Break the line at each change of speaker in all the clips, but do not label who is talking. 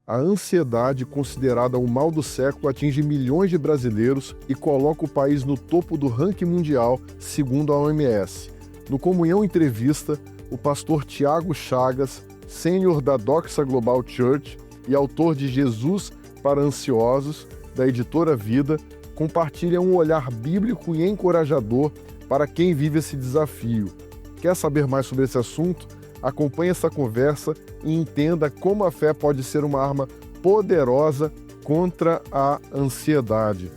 A ansiedade, considerada o mal do século, atinge milhões de brasileiros e coloca o país no topo do ranking mundial, segundo a OMS. No Comunhão Entrevista, o pastor Tiago Chagas, sênior da Doxa Global Church e autor de Jesus para Ansiosos, da editora Vida, compartilha um olhar bíblico e encorajador para quem vive esse desafio. Quer saber mais sobre esse assunto? Acompanhe essa conversa e entenda como a fé pode ser uma arma poderosa contra a ansiedade.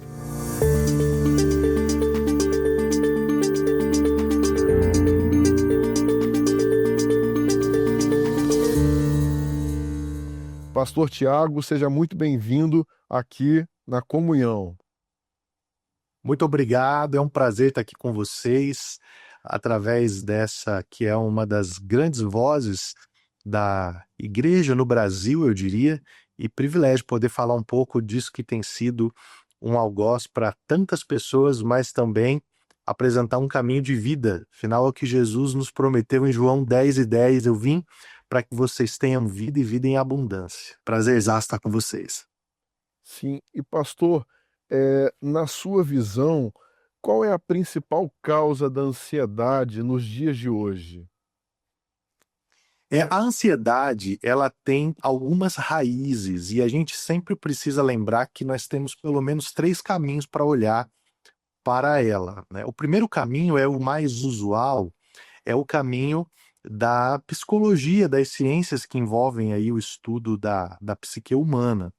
Pastor Tiago, seja muito bem-vindo aqui na Comunhão.
Muito obrigado, é um prazer estar aqui com vocês, através dessa que é uma das grandes vozes da igreja no Brasil, eu diria, e privilégio poder falar um pouco disso que tem sido um algoz para tantas pessoas, mas também apresentar um caminho de vida. Afinal, é o que Jesus nos prometeu em João 10:10, eu vim para que vocês tenham vida e vida em abundância. Prazerzaço estar com vocês.
Sim, e pastor, na sua visão, qual é a principal causa da ansiedade nos dias de hoje?
A ansiedade, ela tem algumas raízes e a gente sempre precisa lembrar que nós temos pelo menos 3 caminhos para olhar para ela, né? O primeiro caminho é o mais usual, é o caminho da psicologia, das ciências que envolvem aí o estudo da psique humana.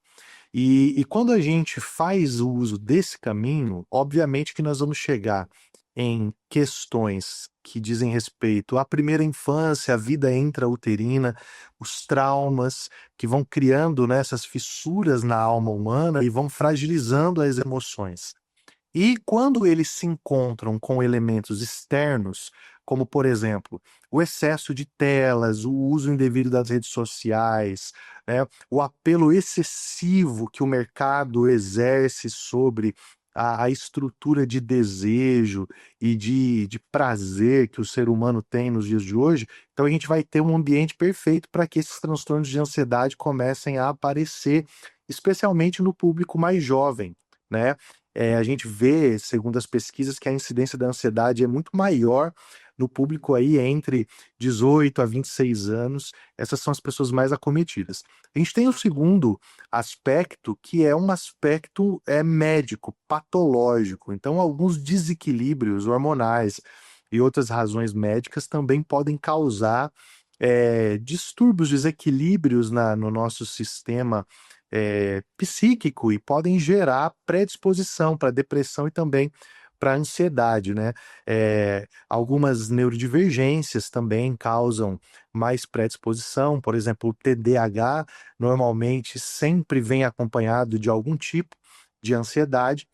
E quando a gente faz o uso desse caminho, obviamente que nós vamos chegar em questões que dizem respeito à primeira infância, à vida intrauterina, os traumas que vão criando, né, essas fissuras na alma humana e vão fragilizando as emoções. E quando eles se encontram com elementos externos, como por exemplo, o excesso de telas, o uso indevido das redes sociais, né, o apelo excessivo que o mercado exerce sobre a estrutura de desejo e de prazer que o ser humano tem nos dias de hoje, então a gente vai ter um ambiente perfeito para que esses transtornos de ansiedade comecem a aparecer, especialmente no público mais jovem, né? A gente vê, segundo as pesquisas, que a incidência da ansiedade é muito maior no público aí entre 18 a 26 anos. Essas são as pessoas mais acometidas. A gente tem o segundo aspecto, que é um aspecto médico, patológico. Então, alguns desequilíbrios hormonais e outras razões médicas também podem causar distúrbios, desequilíbrios no nosso sistema psíquico e podem gerar predisposição para depressão e também para ansiedade, né? Algumas neurodivergências também causam mais predisposição, por exemplo, o TDAH normalmente sempre vem acompanhado de algum tipo de ansiedade,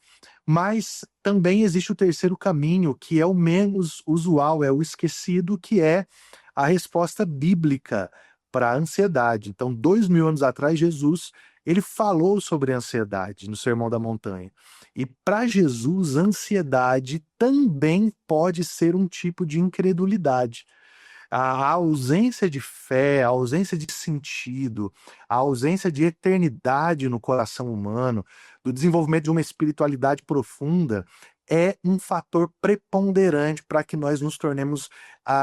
mas também existe o terceiro caminho, que é o menos usual, é o esquecido, que é a resposta bíblica para a ansiedade. Então, 2000 anos atrás, Jesus ele falou sobre ansiedade no Sermão da Montanha. E para Jesus, ansiedade também pode ser um tipo de incredulidade. A ausência de fé, a ausência de sentido, a ausência de eternidade no coração humano, do desenvolvimento de uma espiritualidade profunda, é um fator preponderante para que nós nos tornemos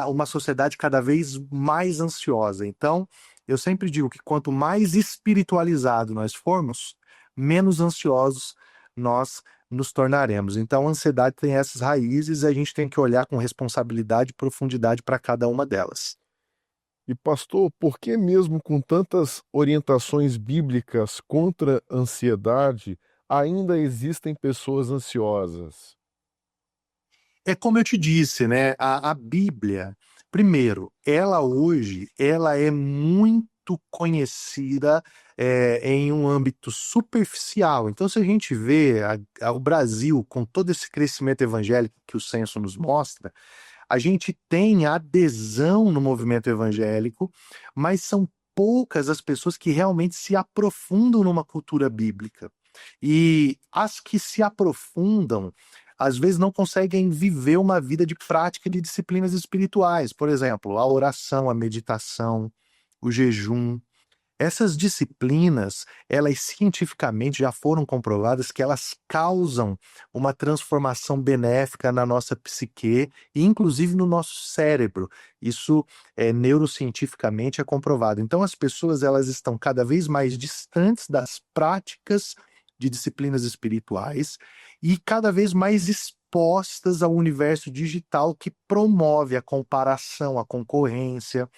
uma sociedade cada vez mais ansiosa. Então, eu sempre digo que quanto mais espiritualizado nós formos, menos ansiosos nós nos tornaremos. Então, a ansiedade tem essas raízes e a gente tem que olhar com responsabilidade e profundidade para cada uma delas.
E pastor, por que mesmo com tantas orientações bíblicas contra a ansiedade, ainda existem pessoas ansiosas?
É como eu te disse, né? A Bíblia, primeiro, ela hoje, ela é muito conhecida em um âmbito superficial. Então, se a gente vê o Brasil com todo esse crescimento evangélico que o censo nos mostra, a gente tem adesão no movimento evangélico, mas são poucas as pessoas que realmente se aprofundam numa cultura bíblica. E as que se aprofundam, às vezes não conseguem viver uma vida de prática de disciplinas espirituais. Por exemplo, a oração, a meditação, o jejum. Essas disciplinas, elas cientificamente já foram comprovadas que elas causam uma transformação benéfica na nossa psique e inclusive no nosso cérebro. Isso neurocientificamente é comprovado. Então as pessoas elas estão cada vez mais distantes das práticas de disciplinas espirituais e cada vez mais expostas ao universo digital que promove a comparação, a concorrência,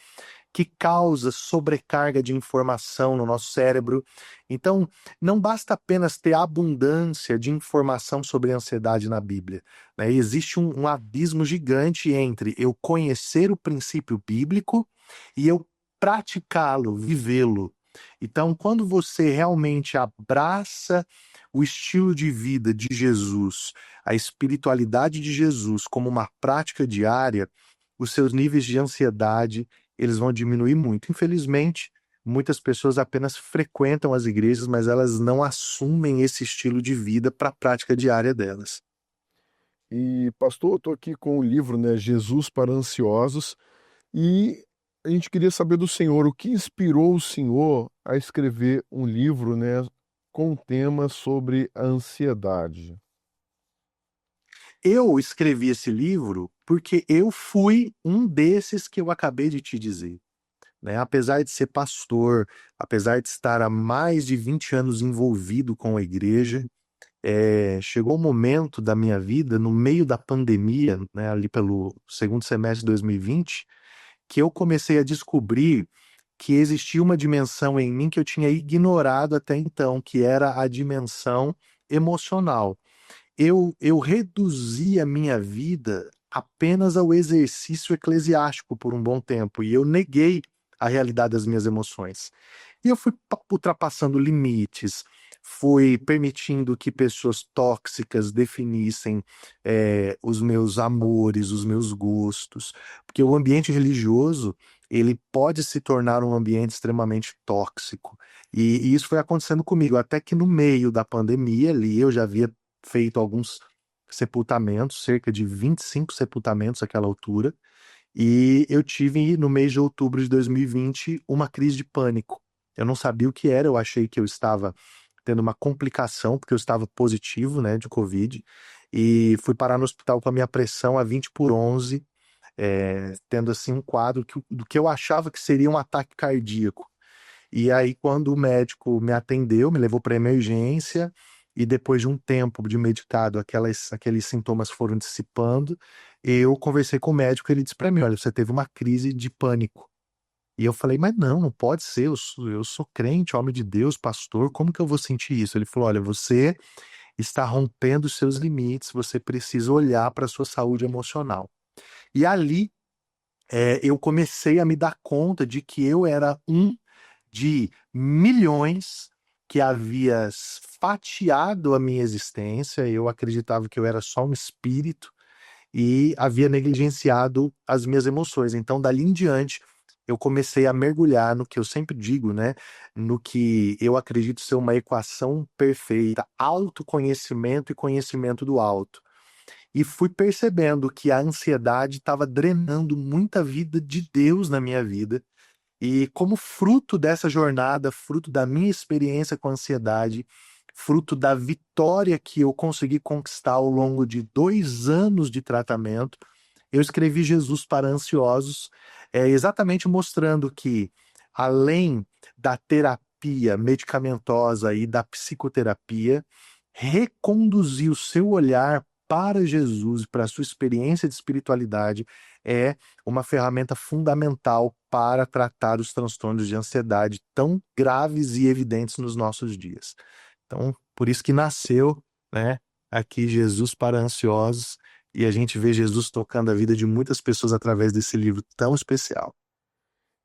que causa sobrecarga de informação no nosso cérebro. Então, não basta apenas ter abundância de informação sobre ansiedade na Bíblia, né? Existe um abismo gigante entre eu conhecer o princípio bíblico e eu praticá-lo, vivê-lo. Então, quando você realmente abraça o estilo de vida de Jesus, a espiritualidade de Jesus como uma prática diária, os seus níveis de ansiedade eles vão diminuir muito. Infelizmente, muitas pessoas apenas frequentam as igrejas, mas elas não assumem esse estilo de vida para a prática diária delas.
E, pastor, eu estou aqui com o livro, né, Jesus para Ansiosos, e a gente queria saber do senhor o que inspirou o senhor a escrever um livro, né, com um tema sobre a ansiedade.
Eu escrevi esse livro porque eu fui um desses que eu acabei de te dizer, né? Apesar de ser pastor, apesar de estar há mais de 20 anos envolvido com a igreja, chegou um momento da minha vida, no meio da pandemia, né, ali pelo segundo semestre de 2020, que eu comecei a descobrir que existia uma dimensão em mim que eu tinha ignorado até então, que era a dimensão emocional. Eu reduzi a minha vida apenas ao exercício eclesiástico por um bom tempo, e eu neguei a realidade das minhas emoções. E eu fui ultrapassando limites, fui permitindo que pessoas tóxicas definissem os meus amores, os meus gostos, porque o ambiente religioso ele pode se tornar um ambiente extremamente tóxico. E isso foi acontecendo comigo, até que no meio da pandemia ali eu já havia feito alguns sepultamentos, cerca de 25 sepultamentos àquela altura, e eu tive, no mês de outubro de 2020, uma crise de pânico. Eu não sabia o que era, eu achei que eu estava tendo uma complicação, porque eu estava positivo, né, de Covid, e fui parar no hospital com a minha pressão a 20 por 11, tendo assim um quadro do que eu achava que seria um ataque cardíaco. E aí, quando o médico me atendeu, me levou para emergência, e depois de um tempo de medicado, aqueles sintomas foram dissipando, eu conversei com o médico e ele disse para mim: olha, você teve uma crise de pânico. E eu falei: mas não, não pode ser, eu sou crente, homem de Deus, pastor, como que eu vou sentir isso? Ele falou: olha, você está rompendo os seus limites, você precisa olhar para a sua saúde emocional. E ali, eu comecei a me dar conta de que eu era um de milhões que havia fatiado a minha existência. Eu acreditava que eu era só um espírito e havia negligenciado as minhas emoções. Então, dali em diante, eu comecei a mergulhar no que eu sempre digo, né? No que eu acredito ser uma equação perfeita: autoconhecimento e conhecimento do alto. E fui percebendo que a ansiedade estava drenando muita vida de Deus na minha vida, e como fruto dessa jornada, fruto da minha experiência com a ansiedade, fruto da vitória que eu consegui conquistar ao longo de 2 anos de tratamento, eu escrevi Jesus para Ansiosos, exatamente mostrando que, além da terapia medicamentosa e da psicoterapia, reconduzir o seu olhar para Jesus, para a sua experiência de espiritualidade, é uma ferramenta fundamental para tratar os transtornos de ansiedade tão graves e evidentes nos nossos dias. Então, por isso que nasceu, né, aqui Jesus para Ansiosos, e a gente vê Jesus tocando a vida de muitas pessoas através desse livro tão especial.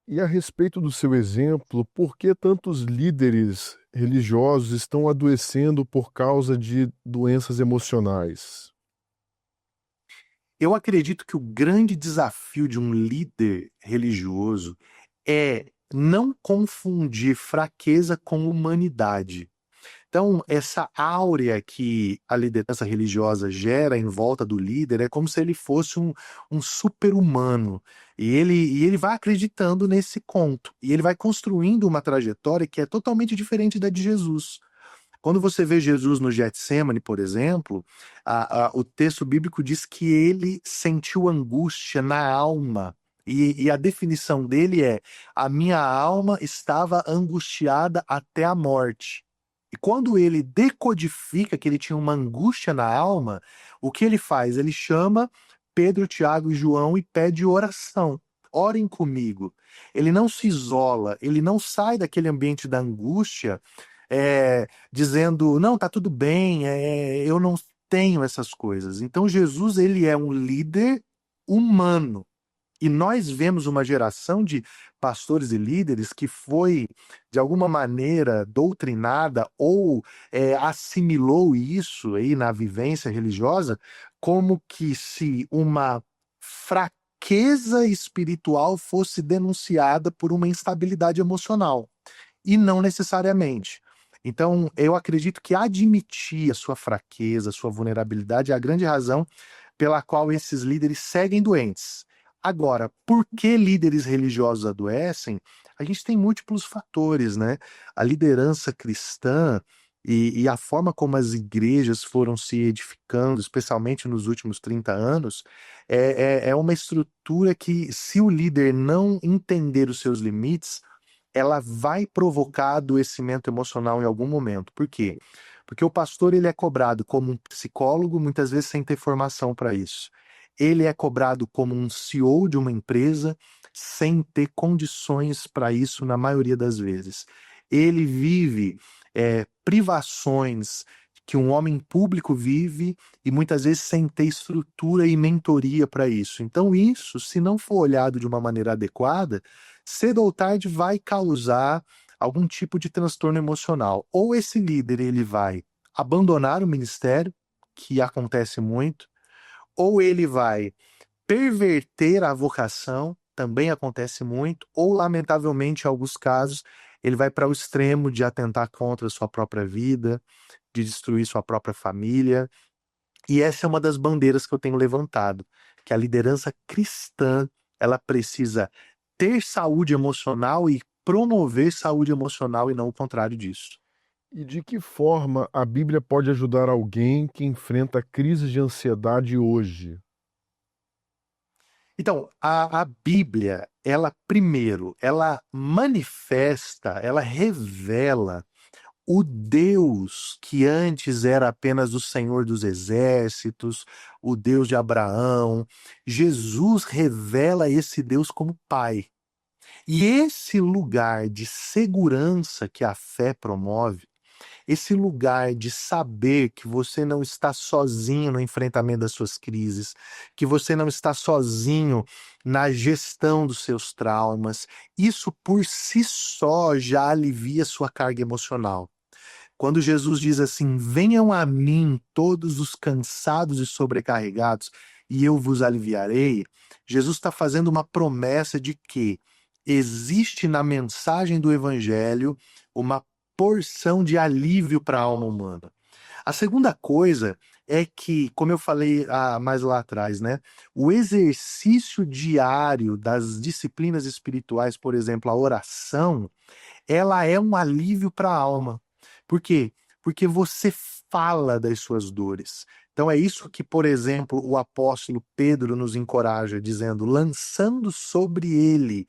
E a respeito do seu exemplo, por que tantos líderes religiosos estão adoecendo por causa de doenças emocionais?
Eu acredito que o grande desafio de um líder religioso é não confundir fraqueza com humanidade. Então, essa áurea que a liderança religiosa gera em volta do líder é como se ele fosse um super-humano. E ele vai acreditando nesse conto. E ele vai construindo uma trajetória que é totalmente diferente da de Jesus. Quando você vê Jesus no Getsemane, por exemplo, o texto bíblico diz que ele sentiu angústia na alma. E a definição dele é: a minha alma estava angustiada até a morte. E quando ele decodifica que ele tinha uma angústia na alma, o que ele faz? Ele chama Pedro, Tiago e João e pede oração. Orem comigo. Ele não se isola, ele não sai daquele ambiente da angústia dizendo, não, tá tudo bem, eu não tenho essas coisas. Então Jesus, ele é um líder humano. E nós vemos uma geração de pastores e líderes que foi, de alguma maneira, doutrinada ou assimilou isso aí na vivência religiosa como que se uma fraqueza espiritual fosse denunciada por uma instabilidade emocional. E não necessariamente. Então, eu acredito que admitir a sua fraqueza, a sua vulnerabilidade é a grande razão pela qual esses líderes seguem doentes. Agora, por que líderes religiosos adoecem? A gente tem múltiplos fatores, né? A liderança cristã e a forma como as igrejas foram se edificando, especialmente nos últimos 30 anos, é uma estrutura que, se o líder não entender os seus limites, ela vai provocar adoecimento emocional em algum momento. Por quê? Porque o pastor, ele é cobrado como um psicólogo, muitas vezes sem ter formação para isso. Ele é cobrado como um CEO de uma empresa sem ter condições para isso na maioria das vezes. Ele vive privações que um homem público vive e muitas vezes sem ter estrutura e mentoria para isso. Então isso, se não for olhado de uma maneira adequada, cedo ou tarde vai causar algum tipo de transtorno emocional. Ou esse líder, ele vai abandonar o ministério, que acontece muito, ou ele vai perverter a vocação, também acontece muito, ou lamentavelmente em alguns casos ele vai para o extremo de atentar contra a sua própria vida, de destruir sua própria família. E essa é uma das bandeiras que eu tenho levantado, que a liderança cristã, ela precisa ter saúde emocional e promover saúde emocional e não o contrário disso.
E de que forma a Bíblia pode ajudar alguém que enfrenta crises de ansiedade hoje?
Então, a Bíblia, ela primeiro, ela manifesta, ela revela o Deus que antes era apenas o Senhor dos exércitos, o Deus de Abraão. Jesus revela esse Deus como Pai. E esse lugar de segurança que a fé promove, esse lugar de saber que você não está sozinho no enfrentamento das suas crises, que você não está sozinho na gestão dos seus traumas, isso por si só já alivia sua carga emocional. Quando Jesus diz assim: venham a mim todos os cansados e sobrecarregados, e eu vos aliviarei, Jesus está fazendo uma promessa de que existe na mensagem do Evangelho uma porção de alívio para a alma humana. A segunda coisa é que, como eu falei mais lá atrás, né, o exercício diário das disciplinas espirituais, por exemplo, a oração, ela é um alívio para a alma. Por quê? Porque você fala das suas dores. Então é isso que, por exemplo, o apóstolo Pedro nos encoraja, dizendo: lançando sobre ele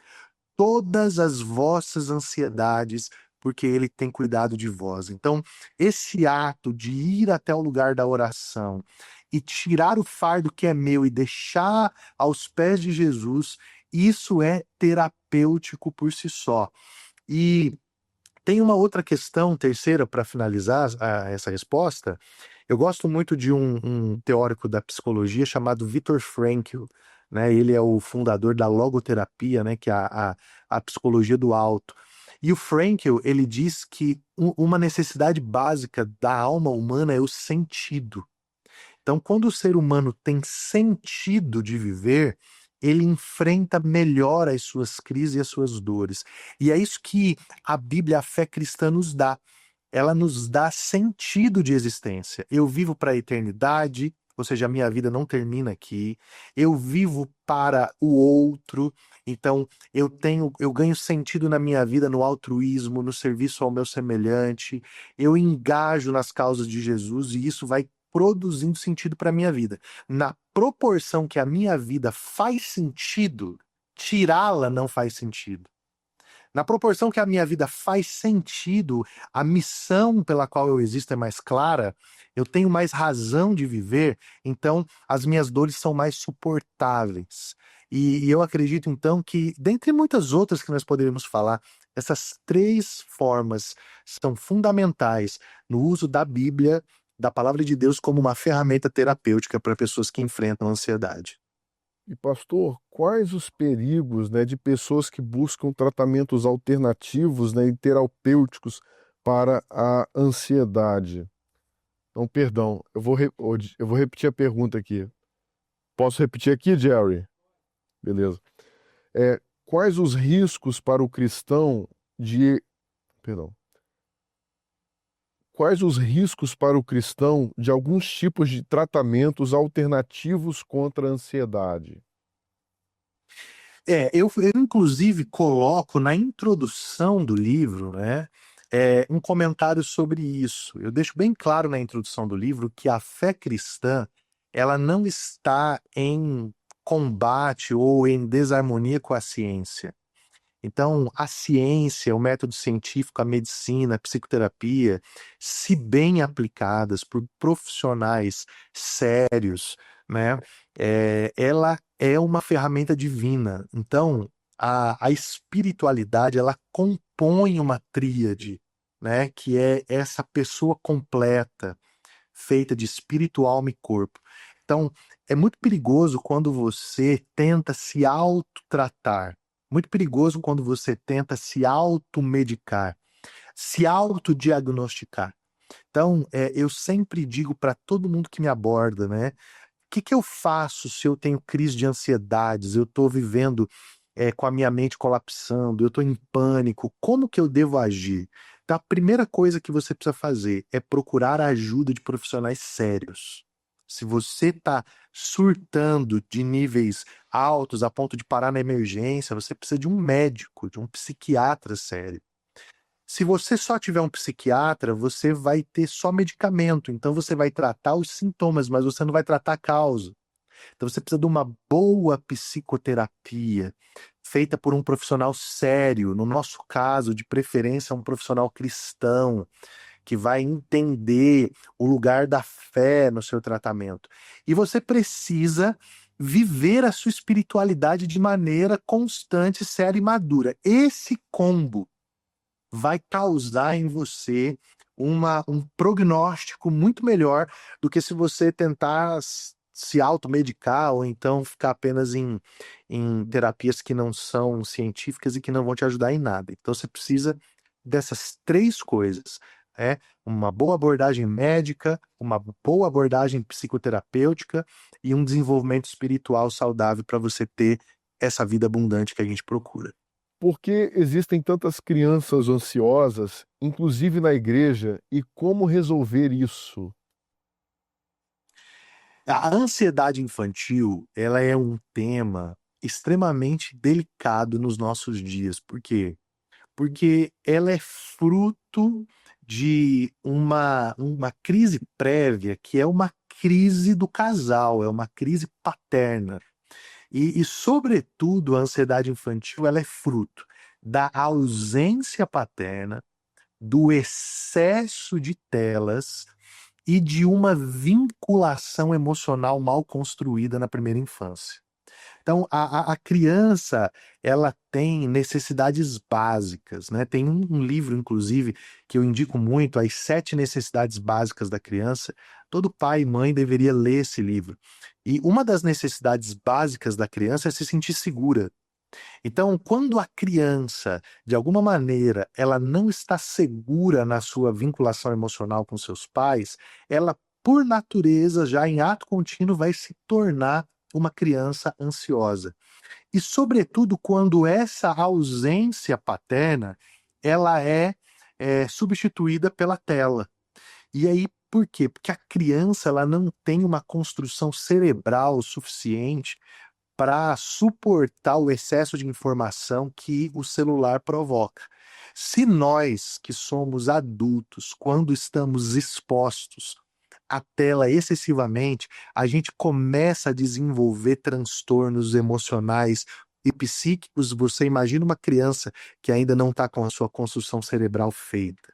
todas as vossas ansiedades, porque ele tem cuidado de vós. Então, esse ato de ir até o lugar da oração e tirar o fardo que é meu e deixar aos pés de Jesus, isso é terapêutico por si só. E tem uma outra questão, terceira, para finalizar essa resposta. Eu gosto muito de um teórico da psicologia chamado Viktor Frankl, né? Ele é o fundador da logoterapia, né? Que é a psicologia do auto. E o Frankl, ele diz que uma necessidade básica da alma humana é o sentido. Então, quando o ser humano tem sentido de viver, ele enfrenta melhor as suas crises e as suas dores. E é isso que a Bíblia, a fé cristã, nos dá. ela nos dá sentido de existência. Eu vivo para a eternidade, ou seja, a minha vida não termina aqui. Eu vivo para o outro, então eu ganho sentido na minha vida no altruísmo, no serviço ao meu semelhante. Eu engajo nas causas de Jesus e isso vai produzindo sentido para a minha vida. Na proporção que a minha vida faz sentido, tirá-la não faz sentido. Na proporção que a minha vida faz sentido, a missão pela qual eu existo é mais clara, eu tenho mais razão de viver, então as minhas dores são mais suportáveis. E eu acredito então que, dentre muitas outras que nós poderíamos falar, essas três formas são fundamentais no uso da Bíblia, da palavra de Deus, como uma ferramenta terapêutica para pessoas que enfrentam ansiedade.
E pastor, quais os perigos, né, de pessoas que buscam tratamentos alternativos, né, e terapêuticos para a ansiedade? Não, perdão, eu vou repetir a pergunta aqui. Posso repetir aqui, Jerry? Beleza. Quais os riscos para o cristão de, perdão, quais os riscos para o cristão de alguns tipos de tratamentos alternativos contra a ansiedade?
Eu inclusive coloco na introdução do livro, né, um comentário sobre isso. Eu deixo bem claro na introdução do livro que a fé cristã, ela não está em combate ou em desarmonia com a ciência. Então, a ciência, o método científico, a medicina, a psicoterapia, se bem aplicadas por profissionais sérios, né, ela é uma ferramenta divina. Então, a espiritualidade, ela compõe uma tríade, né, que é essa pessoa completa, feita de espírito, alma e corpo. Então, é muito perigoso quando você tenta se autotratar. Muito perigoso quando você tenta se automedicar, se autodiagnosticar. Então, eu sempre digo para todo mundo que me aborda, né? O que eu faço se eu tenho crise de ansiedades, eu estou vivendo com a minha mente colapsando, eu estou em pânico, como que eu devo agir? Então, a primeira coisa que você precisa fazer é procurar a ajuda de profissionais sérios. Se você está surtando de níveis altos a ponto de parar na emergência, você precisa de um médico, de um psiquiatra sério. Se você só tiver um psiquiatra, você vai ter só medicamento, então você vai tratar os sintomas, mas você não vai tratar a causa. Então você precisa de uma boa psicoterapia feita por um profissional sério, no nosso caso, de preferência, um profissional cristão, que vai entender o lugar da fé no seu tratamento. E você precisa viver a sua espiritualidade de maneira constante, séria e madura. Esse combo vai causar em você um prognóstico muito melhor do que se você tentar se automedicar ou então ficar apenas em terapias que não são científicas e que não vão te ajudar em nada. Então você precisa dessas três coisas. Uma boa abordagem médica, uma boa abordagem psicoterapêutica e um desenvolvimento espiritual saudável para você ter essa vida abundante que a gente procura.
Por que existem tantas crianças ansiosas, inclusive na igreja, e como resolver isso?
A ansiedade infantil, ela é um tema extremamente delicado nos nossos dias. Por quê? Porque ela é fruto de uma crise prévia, que é uma crise do casal, é uma crise paterna. Sobretudo, a ansiedade infantil, ela é fruto da ausência paterna, do excesso de telas e de uma vinculação emocional mal construída na primeira infância. Então, a criança, ela tem necessidades básicas, né? Tem um livro, inclusive, que eu indico muito, As 7 Necessidades Básicas da Criança. Todo pai e mãe deveria ler esse livro. E uma das necessidades básicas da criança é se sentir segura. Então, quando a criança, de alguma maneira, ela não está segura na sua vinculação emocional com seus pais, ela, por natureza, já em ato contínuo, vai se tornar uma criança ansiosa. E, sobretudo, quando essa ausência paterna, ela é substituída pela tela. E aí, por quê? Porque a criança ela não tem uma construção cerebral suficiente para suportar o excesso de informação que o celular provoca. Se nós, que somos adultos, quando estamos expostos à tela excessivamente, a gente começa a desenvolver transtornos emocionais e psíquicos. Você imagina uma criança que ainda não está com a sua construção cerebral feita.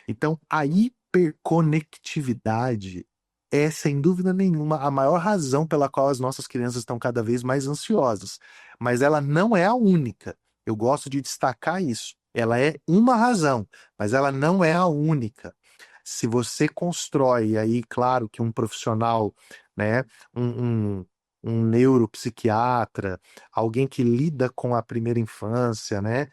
Então, a hiperconectividade é, sem dúvida nenhuma, a maior razão pela qual as nossas crianças estão cada vez mais ansiosas. Mas ela não é a única. Eu gosto de destacar isso. Ela é uma razão, mas ela não é a única. Se você constrói, e aí, claro que um profissional, né, um, um, um neuropsiquiatra, alguém que lida com a primeira infância, né,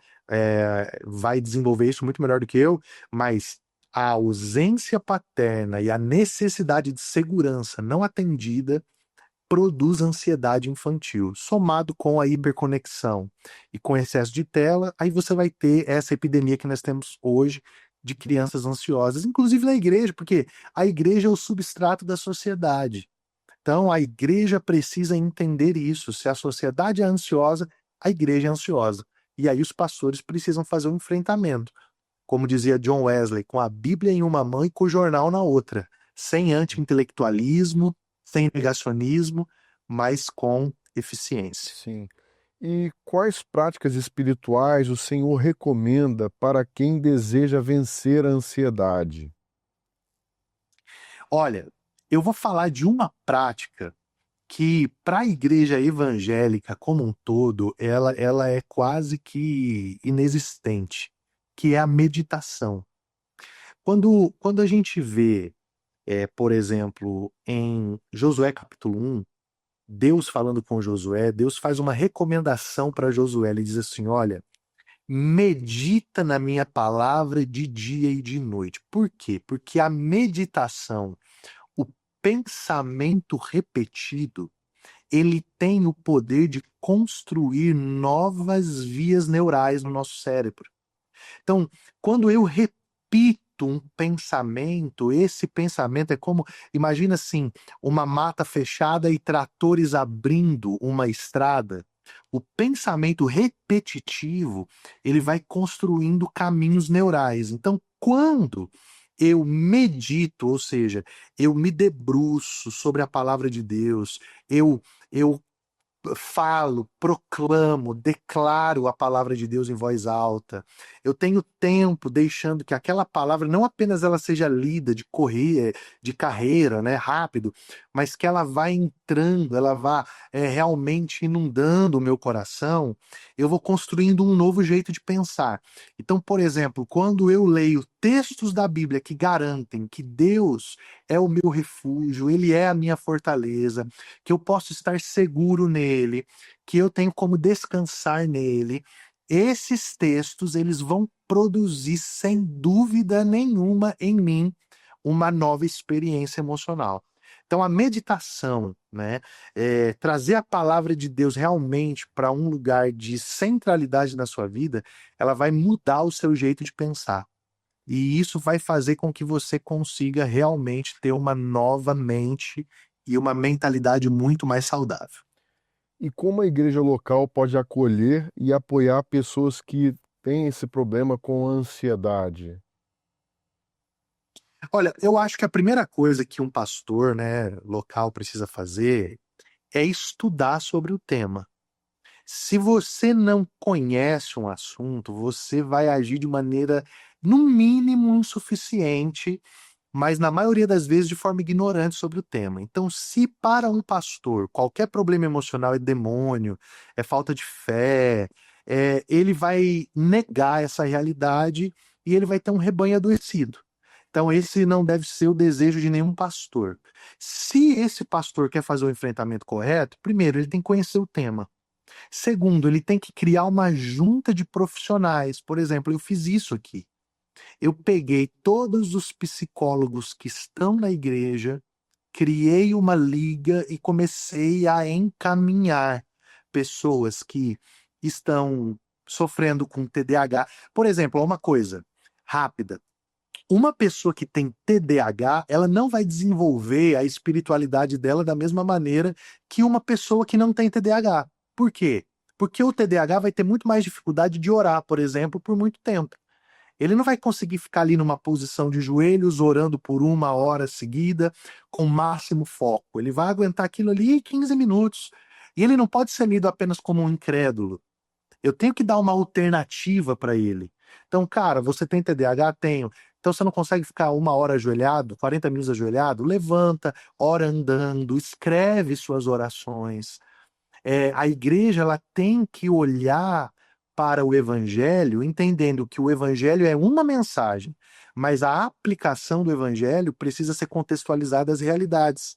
vai desenvolver isso muito melhor do que eu, mas a ausência paterna e a necessidade de segurança não atendida produz ansiedade infantil, somado com a hiperconexão e com excesso de tela, aí você vai ter essa epidemia que nós temos hoje de crianças ansiosas, inclusive na igreja, porque a igreja é o substrato da sociedade. Então a igreja precisa entender isso. Se a sociedade é ansiosa, a igreja é ansiosa. E aí os pastores precisam fazer um enfrentamento, como dizia John Wesley, com a Bíblia em uma mão e com o jornal na outra, sem anti-intelectualismo, sem negacionismo, mas com eficiência.
Sim. E quais práticas espirituais o Senhor recomenda para quem deseja vencer a ansiedade?
Olha, eu vou falar de uma prática que, para a igreja evangélica como um todo, ela é quase que inexistente, que é a meditação. Quando a gente vê, por exemplo, em Josué capítulo 1, Deus falando com Josué, Deus faz uma recomendação para Josué. Ele diz assim: olha, medita na minha palavra de dia e de noite. Por quê? Porque a meditação, o pensamento repetido, ele tem o poder de construir novas vias neurais no nosso cérebro. Então, quando eu repito um pensamento, esse pensamento é como, imagina assim, uma mata fechada e tratores abrindo uma estrada. O pensamento repetitivo, ele vai construindo caminhos neurais. Então, quando eu medito, ou seja, eu me debruço sobre a palavra de Deus, eu falo, proclamo, declaro a palavra de Deus em voz alta. Eu tenho tempo deixando que aquela palavra não apenas ela seja lida de correr, de carreira, né, rápido, mas que ela vá entrando, ela vá realmente inundando o meu coração. Eu vou construindo um novo jeito de pensar. Então, por exemplo, quando eu leio textos da Bíblia que garantem que Deus é o meu refúgio, Ele é a minha fortaleza, que eu posso estar seguro nele, que eu tenho como descansar nele. Esses textos, eles vão produzir, sem dúvida nenhuma, em mim, uma nova experiência emocional. Então, a meditação, né, trazer a palavra de Deus realmente para um lugar de centralidade na sua vida, ela vai mudar o seu jeito de pensar. E isso vai fazer com que você consiga realmente ter uma nova mente e uma mentalidade muito mais saudável.
E como a igreja local pode acolher e apoiar pessoas que têm esse problema com a ansiedade?
Olha, eu acho que a primeira coisa que um pastor, né, local precisa fazer é estudar sobre o tema. Se você não conhece um assunto, você vai agir de maneira, no mínimo, insuficiente, mas na maioria das vezes de forma ignorante sobre o tema. Então, se para um pastor qualquer problema emocional é demônio, é falta de fé, ele vai negar essa realidade e ele vai ter um rebanho adoecido. Então, esse não deve ser o desejo de nenhum pastor. Se esse pastor quer fazer o enfrentamento correto, primeiro, ele tem que conhecer o tema. Segundo, ele tem que criar uma junta de profissionais. Por exemplo, eu fiz isso aqui. Eu peguei todos os psicólogos que estão na igreja, criei uma liga e comecei a encaminhar pessoas que estão sofrendo com TDAH. Por exemplo, uma coisa, rápida. Uma pessoa que tem TDAH, ela não vai desenvolver a espiritualidade dela da mesma maneira que uma pessoa que não tem TDAH. Por quê? Porque o TDAH vai ter muito mais dificuldade de orar, por exemplo, por muito tempo. Ele não vai conseguir ficar ali numa posição de joelhos, orando por 1 hora seguida, com o máximo foco. Ele vai aguentar aquilo ali 15 minutos. E ele não pode ser lido apenas como um incrédulo. Eu tenho que dar uma alternativa para ele. Então, cara, você tem TDAH? Tenho. Então você não consegue ficar 1 hora ajoelhado, 40 minutos ajoelhado? Levanta, ora andando, escreve suas orações. A igreja ela tem que olhar para o evangelho, entendendo que o evangelho é uma mensagem, mas a aplicação do evangelho precisa ser contextualizada às realidades.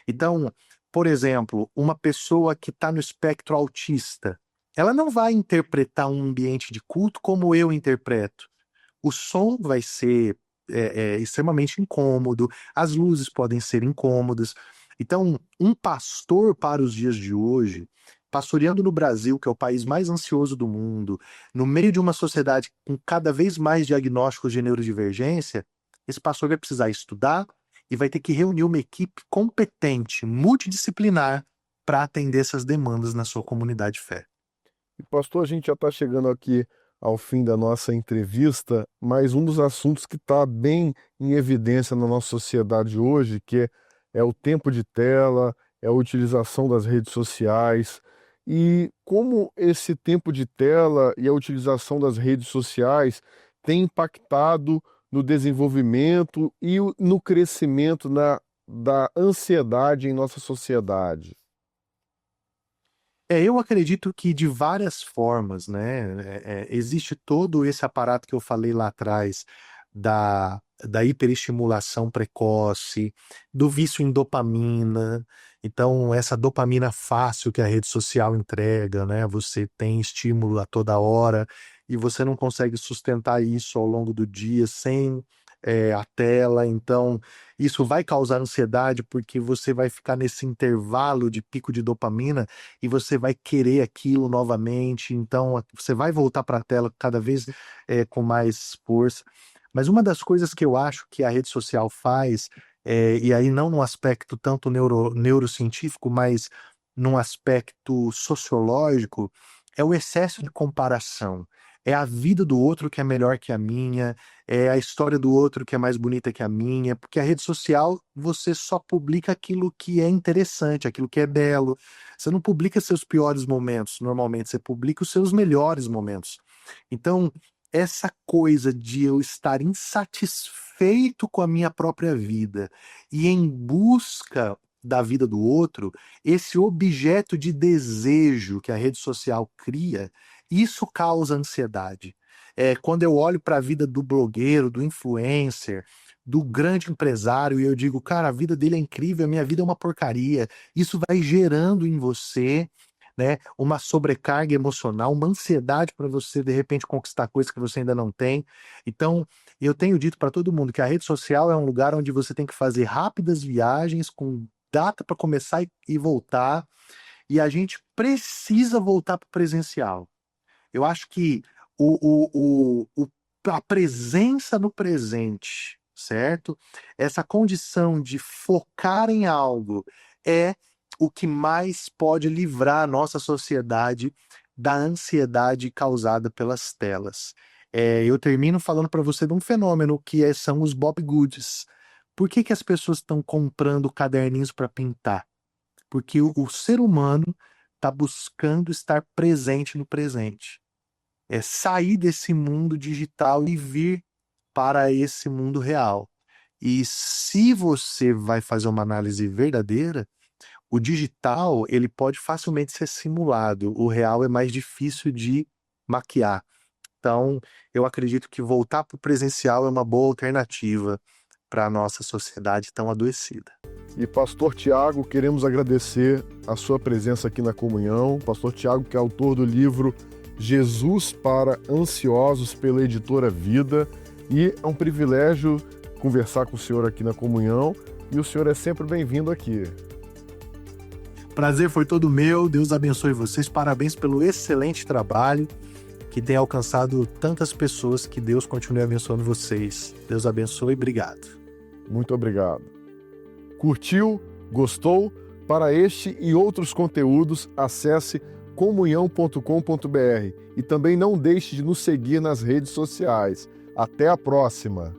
Então, por exemplo, uma pessoa que está no espectro autista, ela não vai interpretar um ambiente de culto como eu interpreto. O som vai ser extremamente incômodo, as luzes podem ser incômodas. Então, um pastor para os dias de hoje, pastoreando no Brasil, que é o país mais ansioso do mundo, no meio de uma sociedade com cada vez mais diagnósticos de neurodivergência, esse pastor vai precisar estudar e vai ter que reunir uma equipe competente, multidisciplinar, para atender essas demandas na sua comunidade de fé.
E, pastor, a gente já está chegando aqui ao fim da nossa entrevista, mas um dos assuntos que está bem em evidência na nossa sociedade hoje, que é o tempo de tela, é a utilização das redes sociais, e como esse tempo de tela e a utilização das redes sociais tem impactado no desenvolvimento e no crescimento da ansiedade em nossa sociedade.
Eu acredito que de várias formas, né? Existe todo esse aparato que eu falei lá atrás da hiperestimulação precoce, do vício em dopamina. Então, essa dopamina fácil que a rede social entrega, né? Você tem estímulo a toda hora e você não consegue sustentar isso ao longo do dia sem a tela. Então, isso vai causar ansiedade porque você vai ficar nesse intervalo de pico de dopamina e você vai querer aquilo novamente, então você vai voltar para a tela cada vez com mais força. Mas uma das coisas que eu acho que a rede social faz, e aí não num aspecto tanto neurocientífico, mas num aspecto sociológico, é o excesso de comparação. É a vida do outro que é melhor que a minha, é a história do outro que é mais bonita que a minha, porque a rede social você só publica aquilo que é interessante, aquilo que é belo. Você não publica seus piores momentos, normalmente, você publica os seus melhores momentos. Então, essa coisa de eu estar insatisfeito com a minha própria vida e em busca da vida do outro, esse objeto de desejo que a rede social cria, isso causa ansiedade. Quando eu olho para a vida do blogueiro, do influencer, do grande empresário, e eu digo, cara, a vida dele é incrível, a minha vida é uma porcaria. Isso vai gerando em você, né, uma sobrecarga emocional, uma ansiedade para você, de repente, conquistar coisas que você ainda não tem. Então, eu tenho dito para todo mundo que a rede social é um lugar onde você tem que fazer rápidas viagens com data para começar e voltar, e a gente precisa voltar para o presencial. Eu acho que a presença no presente, certo? Essa condição de focar em algo é o que mais pode livrar a nossa sociedade da ansiedade causada pelas telas. Eu termino falando para você de um fenômeno que são os Bob Goods. Por que as pessoas estão comprando caderninhos para pintar? Porque o ser humano está buscando estar presente no presente. Sair desse mundo digital e vir para esse mundo real. E se você vai fazer uma análise verdadeira, o digital ele pode facilmente ser simulado, o real é mais difícil de maquiar. Então, eu acredito que voltar para o presencial é uma boa alternativa para a nossa sociedade tão adoecida.
E Pastor Tiago, queremos agradecer a sua presença aqui na comunhão. Pastor Tiago, que é autor do livro Jesus para Ansiosos, pela editora Vida. E é um privilégio conversar com o senhor aqui na comunhão. E o senhor é sempre bem-vindo aqui.
Prazer foi todo meu. Deus abençoe vocês. Parabéns pelo excelente trabalho. que tem alcançado tantas pessoas. Que Deus continue abençoando vocês. Deus abençoe e obrigado.
Muito obrigado. Curtiu? Gostou? Para este e outros conteúdos, acesse comunhão.com.br e também não deixe de nos seguir nas redes sociais. Até a próxima!